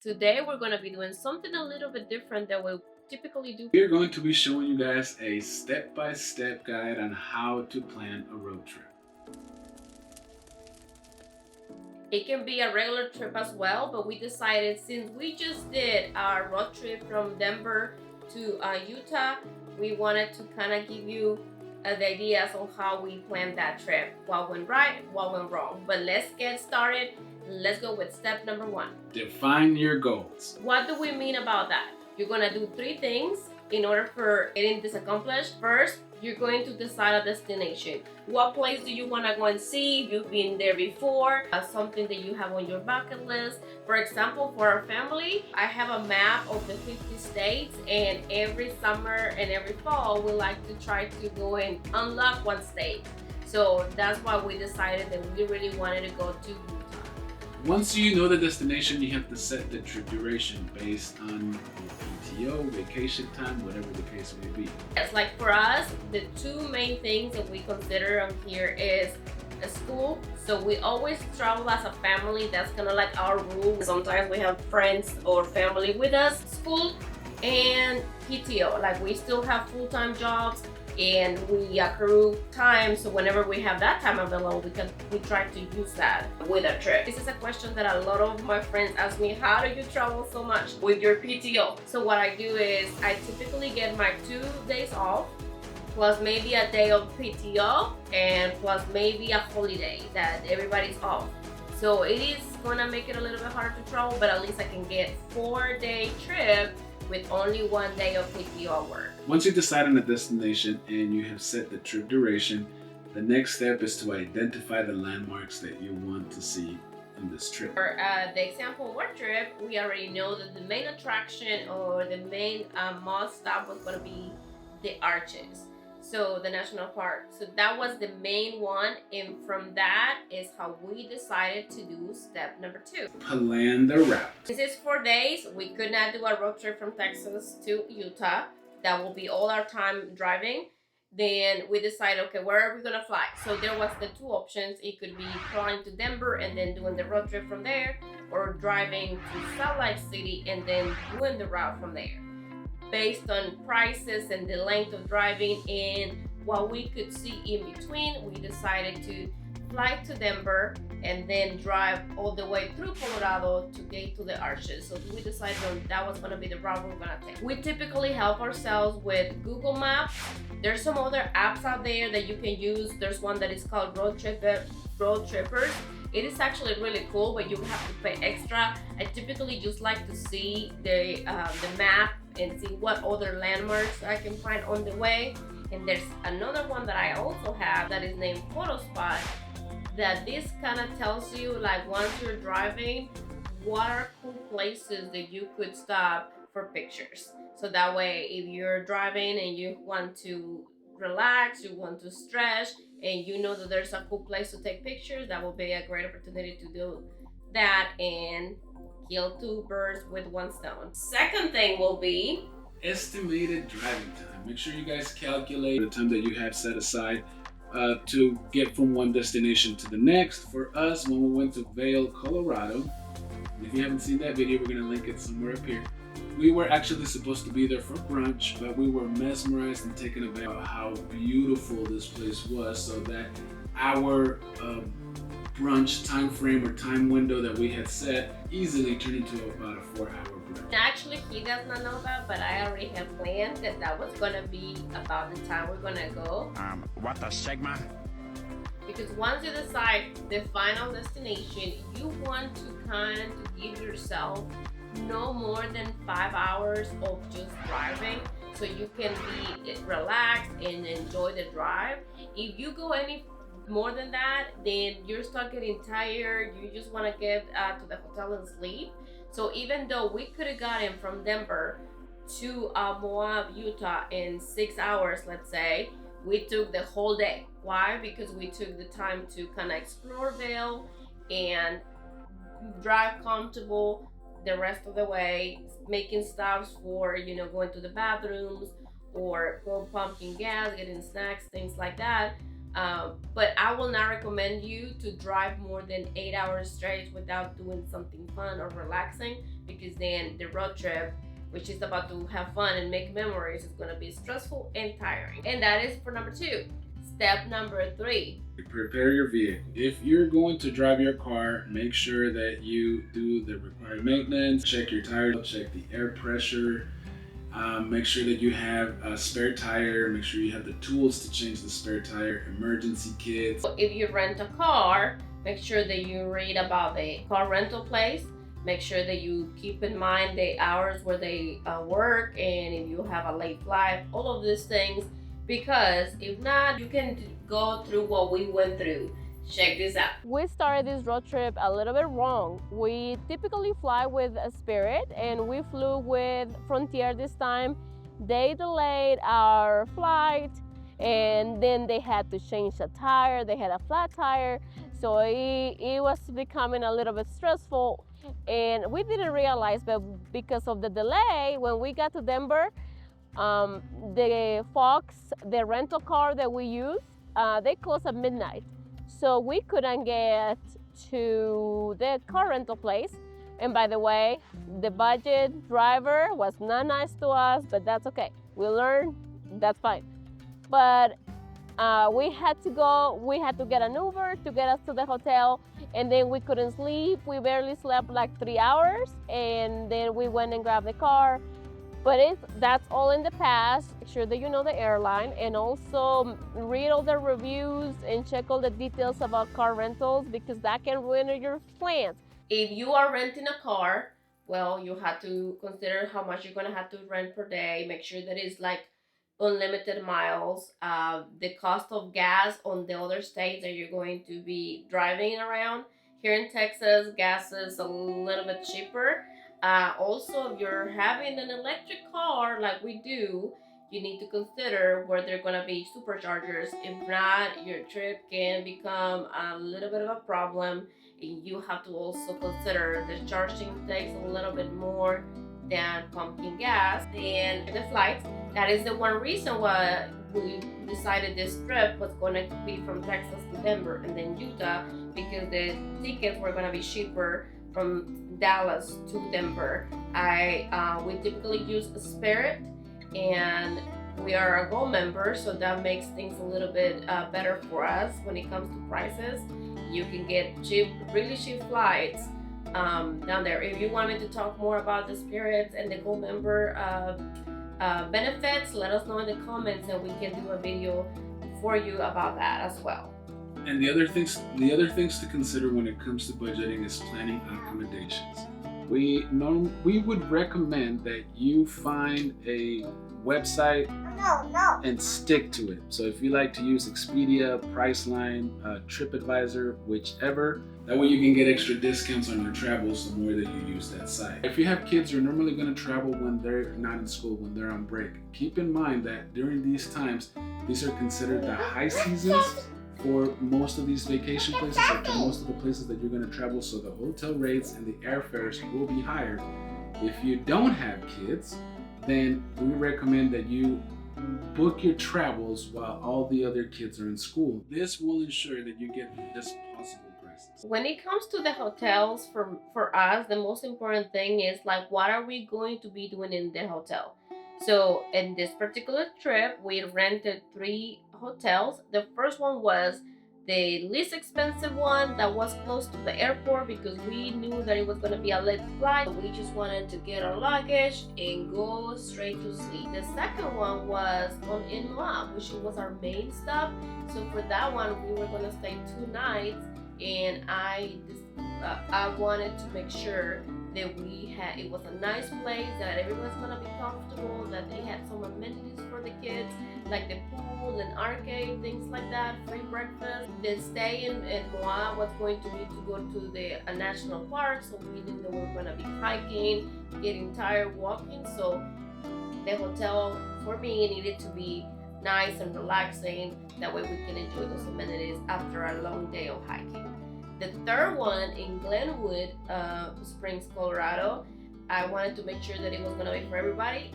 Today we're going to be doing something a little bit different than we typically do. We're going to be showing you guys a step-by-step guide on how to plan a road trip. It can be a regular trip as well, but we decided since we just did our road trip from Denver to Utah, we wanted to kind of give you the ideas on how we planned that trip. What went right, what went wrong. But let's get started. Let's go with step number 1. Define your goals. What do we mean about that? You're gonna do 3 things in order for getting this accomplished. First, you're going to decide a destination. What place do you want to go and see? If you've been there before, something that you have on your bucket list. For example, for our family, I have a map of the 50 states, and every summer and every fall, we like to try to go and unlock one state. So that's why we decided that we really wanted to go to Utah. Once you know the destination, you have to set the trip duration based on your PTO, vacation time, whatever the case may be. Yes, like for us, the 2 main things that we consider on here is a school. So we always travel as a family. That's kind of like our rule. Sometimes we have friends or family with us. School and PTO. Like we still have full-time jobs and we accrue time, so whenever we have that time available, we try to use that with our trip. This is a question that a lot of my friends ask me: how do you travel so much with your PTO? So what I do is I typically get my 2 days off plus maybe a day of PTO and plus maybe a holiday that everybody's off. So it is gonna make it a little bit harder to travel, but at least I can get 4-day trip with only 1 day of PTO work. Once you decide on a destination and you have set the trip duration, the next step is to identify the landmarks that you want to see in this trip. For the example of our trip, we already know that the main attraction or the main must stop was going to be the Arches, so the national park. So that was the main one, and from that is how we decided to do step number 2. Plan the route. Since it's 4 days, we could not do a road trip from Texas to Utah. That will be all our time driving. Then we decided, okay, where are we gonna fly? So there was the 2 options. It could be flying to Denver and then doing the road trip from there, or driving to Salt Lake City and then doing the route from there. Based on prices and the length of driving and what we could see in between, we decided to fly to Denver and then drive all the way through Colorado to get to the Arches. So we decided that was going to be the route we're going to take. We typically help ourselves with Google Maps. There's some other apps out there that you can use. There's one that is called Road Trippers. It is actually really cool, but you have to pay extra. I typically just like to see the map and see what other landmarks I can find on the way. And there's another one that I also have that is named Photospot, that this kind of tells you, like, once you're driving, what are cool places that you could stop for pictures. So that way, if you're driving and you want to relax, you want to stretch, and you know that there's a cool place to take pictures, that will be a great opportunity to do that and kill 2 birds with 1 stone. Second thing will be estimated driving time. Make sure you guys calculate the time that you have set aside to get from one destination to the next. For us, when we went to Vail, Colorado, and if you haven't seen that video, we're going to link it somewhere up here. We were actually supposed to be there for brunch, but we were mesmerized and taken aback by how beautiful this place was, so that our brunch time frame or time window that we had set easily turned into about a 4-hour brunch. Actually, he does not know that, but I already have planned that was gonna be about the time we're gonna go. What a Sigma? Because once you decide the final destination, you want to kind of give yourself no more than 5 hours of just driving, so you can be relaxed and enjoy the drive. If you go any more than that, then you start getting tired. You just want to get to the hotel and sleep. So even though we could have gotten from Denver to Moab, Utah in 6 hours, let's say, we took the whole day. Why? Because we took the time to kind of explore Vail and drive comfortable the rest of the way, making stops for, going to the bathrooms or go pumping gas, getting snacks, things like that. But I will not recommend you to drive more than 8 hours straight without doing something fun or relaxing, because then the road trip, which is about to have fun and make memories, is going to be stressful and tiring. And that is for number 2. Step number 3. Prepare your vehicle. If you're going to drive your car, make sure that you do the required maintenance. Check your tires, check the air pressure. Make sure that you have a spare tire. Make sure you have the tools to change the spare tire, emergency kits. If you rent a car, make sure that you read about the car rental place. Make sure that you keep in mind the hours where they work, and if you have a late flight, all of these things, because if not, you can go through what we went through. Check this out. We started this road trip a little bit wrong. We typically fly with a Spirit, and we flew with Frontier this time. They delayed our flight, and then they had to change the tire. They had a flat tire, so it was becoming a little bit stressful, and we didn't realize, but because of the delay, when we got to Denver, the Fox, the rental car that we used, they closed at midnight. So we couldn't get to the car rental place. And by the way, the budget driver was not nice to us, but that's okay. We learned, that's fine. But we had to get an Uber to get us to the hotel, and then we couldn't sleep. We barely slept like 3 hours, and then we went and grabbed the car. But that's all in the past. Make sure that you know the airline, and also read all the reviews and check all the details about car rentals, because that can ruin your plans. If you are renting a car, well, you have to consider how much you're gonna have to rent per day. Make sure that it's like unlimited miles. The cost of gas on the other states that you're going to be driving around. Here in Texas, gas is a little bit cheaper. Also, if you're having an electric car like we do, you need to consider where they're going to be superchargers. If not, your trip can become a little bit of a problem. And you have to also consider the charging takes a little bit more than pumping gas and the flights. That is the one reason why we decided this trip was going to be from Texas to Denver and then Utah, because the tickets were going to be cheaper from Dallas to Denver. We typically use Spirit, and we are a Gold member, so that makes things a little bit better for us when it comes to prices. You can get really cheap flights down there. If you wanted to talk more about the Spirit and the Gold member benefits, let us know in the comments, and we can do a video for you about that as well. And the other things to consider when it comes to budgeting is planning accommodations. We would recommend that you find a website and stick to it. So if you like to use Expedia, Priceline, TripAdvisor, whichever, that way you can get extra discounts on your travels the more that you use that site. If you have kids who are normally going to travel when they're not in school, when they're on break, keep in mind that during these times, these are considered the high seasons for most of these vacation places, or for most of the places that you're going to travel, so the hotel rates and the airfares will be higher. If you don't have kids, then we recommend that you book your travels while all the other kids are in school. This will ensure that you get the best possible prices. When it comes to the hotels, for us, the most important thing is like, what are we going to be doing in the hotel? So in this particular trip, we rented 3 hotels. The first one was the least expensive one that was close to the airport, because we knew that it was going to be a late flight. We just wanted to get our luggage and go straight to sleep. The second one was in Moab, which was our main stop. So for that one, we were going to stay 2 nights, and I wanted to make sure that it was a nice place, that everyone's gonna be comfortable, that they had some amenities for the kids, like the pool and arcade, things like that, free breakfast. The stay in Moab was going to be to go to the national park, so we knew that we were gonna be hiking, getting tired walking, so the hotel for me needed to be nice and relaxing, that way we can enjoy those amenities after a long day of hiking. The third one in Glenwood Springs, Colorado, I wanted to make sure that it was gonna be for everybody.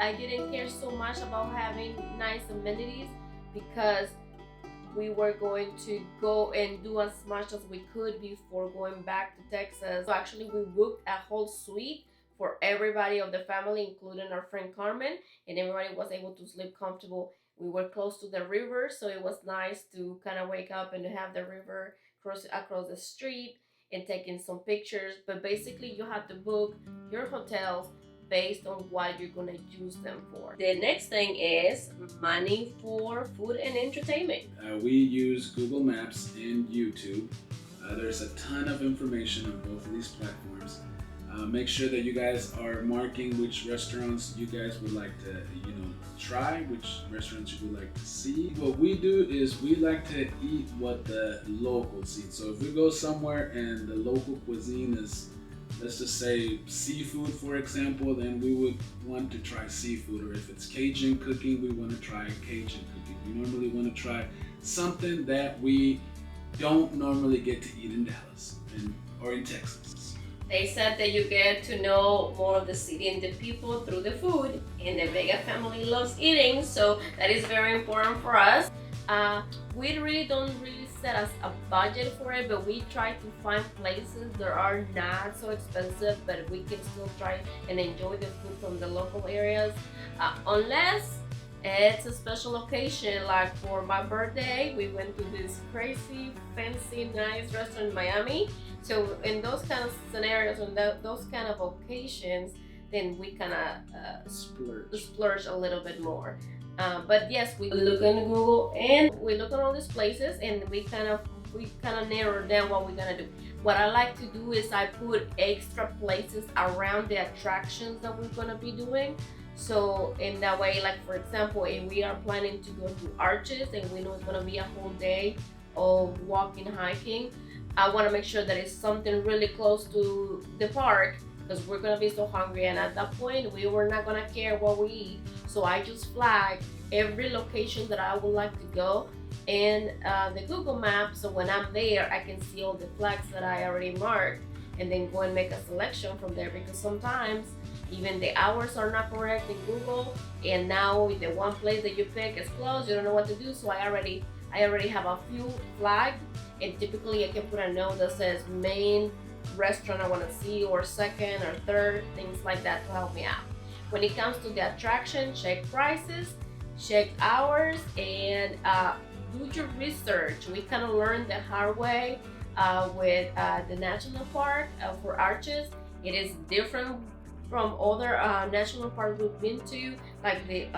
I didn't care so much about having nice amenities, because we were going to go and do as much as we could before going back to Texas. So actually, we booked a whole suite for everybody of the family, including our friend Carmen, and everybody was able to sleep comfortable. We were close to the river, so it was nice to kind of wake up and to have the river cross across the street and taking some pictures. But basically, you have to book your hotels based on what you're gonna use them for. The next thing is money for food and entertainment. We use Google Maps and YouTube. There's a ton of information on both of these platforms. Make sure that you guys are marking which restaurants you guys would like to, try, which restaurants you would like to see. What we do is we like to eat what the locals eat. So if we go somewhere and the local cuisine is, let's just say seafood, for example, then we would want to try seafood. Or if it's Cajun cooking, we want to try Cajun cooking. We normally want to try something that we don't normally get to eat in Dallas or in Texas. They said that you get to know more of the city and the people through the food, and the Vega family loves eating, so that is very important for us. We really don't set us a budget for it, but we try to find places that are not so expensive, but we can still try and enjoy the food from the local areas, unless it's a special occasion. Like for my birthday, we went to this crazy, fancy, nice restaurant in Miami. So in those kind of scenarios, on those kind of occasions, then we kind of splurge a little bit more. But yes, we look in Google and we look at all these places, and we kind of narrow down what we're gonna do. What I like to do is I put extra places around the attractions that we're gonna be doing. So in that way, like for example, if we are planning to go to Arches and we know it's gonna be a whole day of walking, hiking, I want to make sure that it's something really close to the park, because we're gonna be so hungry, and at that point we were not gonna care what we eat. So I just flag every location that I would like to go in the Google Maps, so when I'm there I can see all the flags that I already marked, and then go and make a selection from there, because sometimes even the hours are not correct in Google, and now the one place that you pick is closed, you don't know what to do. So I already have a few flagged, and typically I can put a note that says main restaurant I want to see, or second or third, things like that to help me out. When it comes to the attraction, check prices, check hours, and do your research. We kind of learned the hard way with the national park for Arches. It is different from other national parks we've been to, like the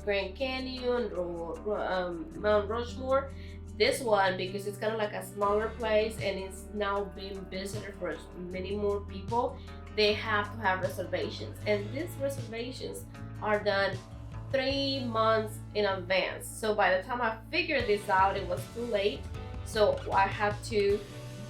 Grand Canyon or Mount Rushmore. This one, because it's kind of like a smaller place and it's now being visited for many more people, they have to have reservations, and these reservations are done 3 months in advance. So by the time I figured this out, it was too late. So I had to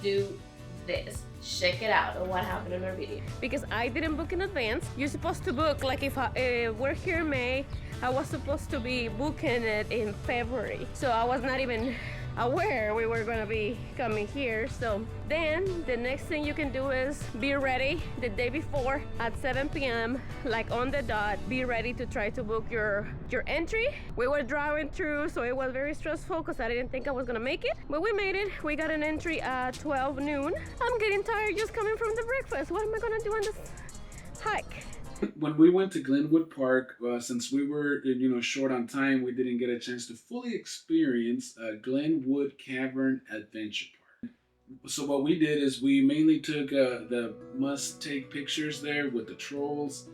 do this. Check it out on what happened in our video. Because I didn't book in advance. You're supposed to book, like if we're here in May, I was supposed to be booking it in February. So I was not even aware we were gonna be coming here. So then the next thing you can do is be ready the day before at 7 p.m. like on the dot. Be ready to try to book your entry. We were driving through, so it was very stressful because I didn't think I was gonna make it, but we made it. We got an entry at 12 noon. I'm getting tired just coming from the breakfast. What am I gonna do on this hike? When we went to Glenwood Park, since we were short on time, we didn't get a chance to fully experience Glenwood Cavern Adventure Park. So what we did is we mainly took the must-take pictures there with the trolls.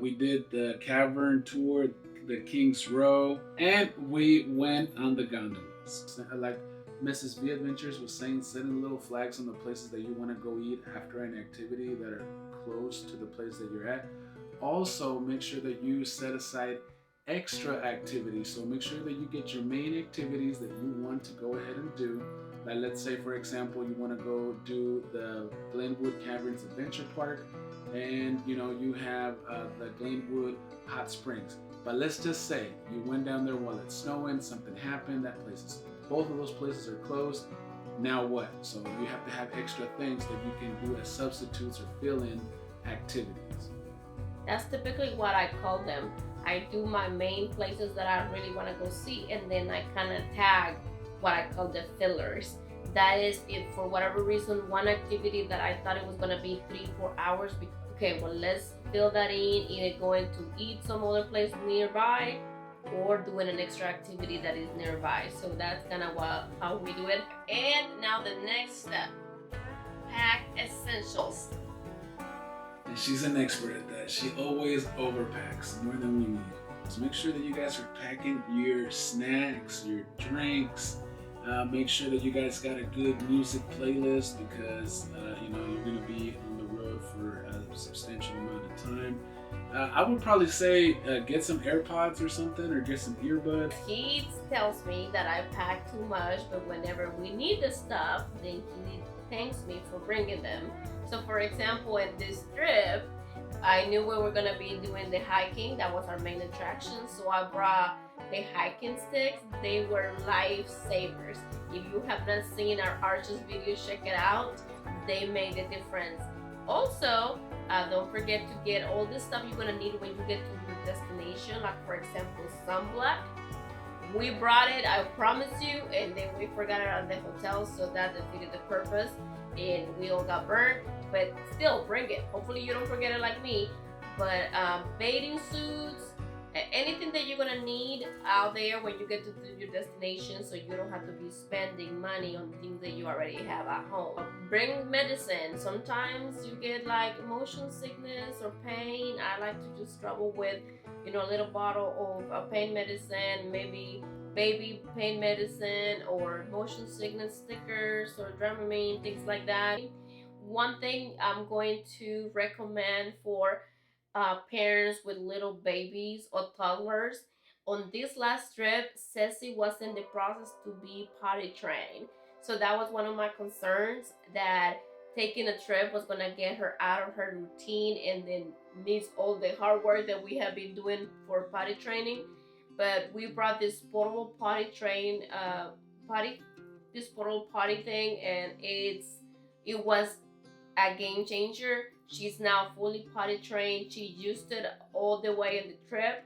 We did the cavern tour, the King's Row, and we went on the gondolas. Like Mrs. V-Adventures was saying, setting little flags on the places that you want to go eat after an activity that are close to the place that you're at. Also, make sure that you set aside extra activities. So make sure that you get your main activities that you want to go ahead and do. Like let's say, for example, you want to go do the Glenwood Caverns Adventure Park, and you have the Glenwood Hot Springs. But let's just say you went down there while it's snowing, something happened, both of those places are closed. Now what? So you have to have extra things that you can do as substitutes or fill-in activities. That's typically what I call them. I do my main places that I really want to go see, and then I kind of tag what I call the fillers. That is, if for whatever reason one activity that I thought it was gonna be 3-4 hours, okay, well, let's fill that in, either going to eat some other place nearby or doing an extra activity that is nearby. So that's kind of how we do it. And now the next step, pack essentials. And she's an expert at that. She always overpacks more than we need. So make sure that you guys are packing your snacks, your drinks. Make sure that you guys got a good music playlist because you're gonna be on the road for a substantial amount of time. I would probably say get some AirPods or something, or get some earbuds. He tells me that I pack too much, but whenever we need the stuff, then he thanks me for bringing them. So for example, in this trip, I knew we were gonna be doing the hiking. That was our main attraction. So I brought the hiking sticks. They were lifesavers. If you have not seen our Arches video, check it out. They made a difference. Also, don't forget to get all the stuff you're gonna need when you get to your destination. Like for example, sunblock. We brought it, I promise you, and then we forgot it at the hotel, so that defeated the purpose, and we all got burned. But still, bring it. Hopefully you don't forget it like me. But bathing suits, anything that you're gonna need out there when you get to your destination, so you don't have to be spending money on things that you already have at home. Bring medicine. Sometimes you get like motion sickness or pain. I like to just travel with, a little bottle of pain medicine, maybe baby pain medicine or motion sickness stickers or Dramamine, things like that. One thing I'm going to recommend for parents with little babies or toddlers. On this last trip, Ceci was in the process to be potty trained. So that was one of my concerns, that taking a trip was gonna get her out of her routine and then miss all the hard work that we have been doing for potty training. But we brought this portable this portable potty thing, and it was a game changer. She's now fully potty trained. She used it all the way in the trip.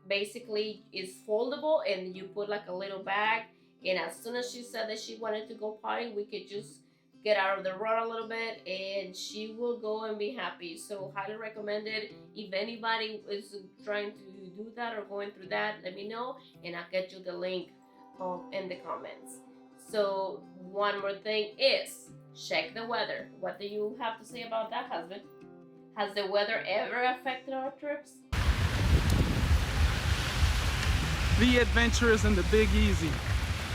Basically, it's foldable and you put like a little bag. And as soon as she said that she wanted to go potty, we could just get out of the road a little bit and she will go and be happy. So highly recommended. If anybody is trying to do that or going through that, let me know and I'll get you the link in the comments. So one more thing is, check the weather. What do you have to say about that, husband? Has the weather ever affected our trips? V-ADVENTUROUS in the Big Easy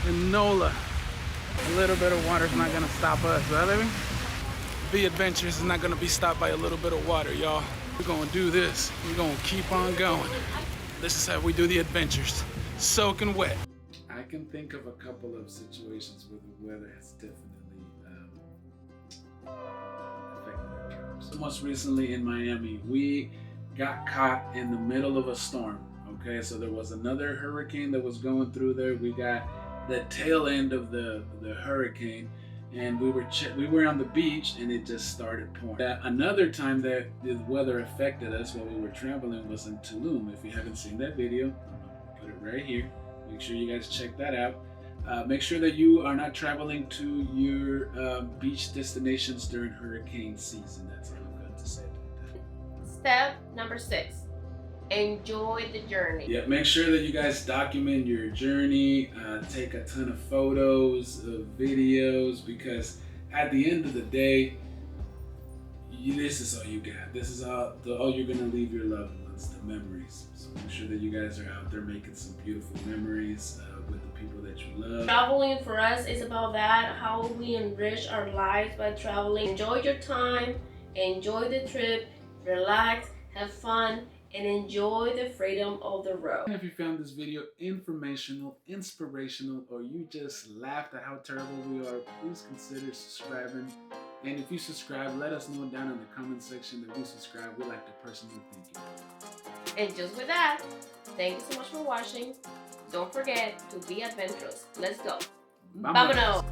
in NOLA. A little bit of water is not gonna stop us, right, baby? V-ADVENTUROUS is not gonna be stopped by a little bit of water, y'all. We're gonna do this. We're gonna keep on going. This is how we do the adventures. Soaking wet. I can think of a couple of situations where the weather has definitely affected our trips. Most recently in Miami, we got caught in the middle of a storm. Okay, so there was another hurricane that was going through there. We got the tail end of the hurricane, and we were on the beach, and it just started pouring. Another time that the weather affected us while we were traveling was in Tulum. If you haven't seen that video, I'll put it right here. Make sure you guys check that out. Make sure that you are not traveling to your beach destinations during hurricane season. That's all I'm going to say about that. Step number 6. Enjoy the journey. Yeah, make sure that you guys document your journey, take a ton of photos, videos, because at the end of the day, this is all you got. This is all you're gonna leave your loved ones, the memories. So make sure that you guys are out there making some beautiful memories with the people that you love. Traveling for us is about that, how we enrich our lives by traveling. Enjoy your time, enjoy the trip, relax, have fun, and enjoy the freedom of the road. If you found this video informational, inspirational, or you just laughed at how terrible we are, please consider subscribing. And if you subscribe, let us know down in the comment section that you subscribe. We like to personally thank you. And just with that, thank you so much for watching. Don't forget to be adventurous. Let's go. Vámonos. Vámonos.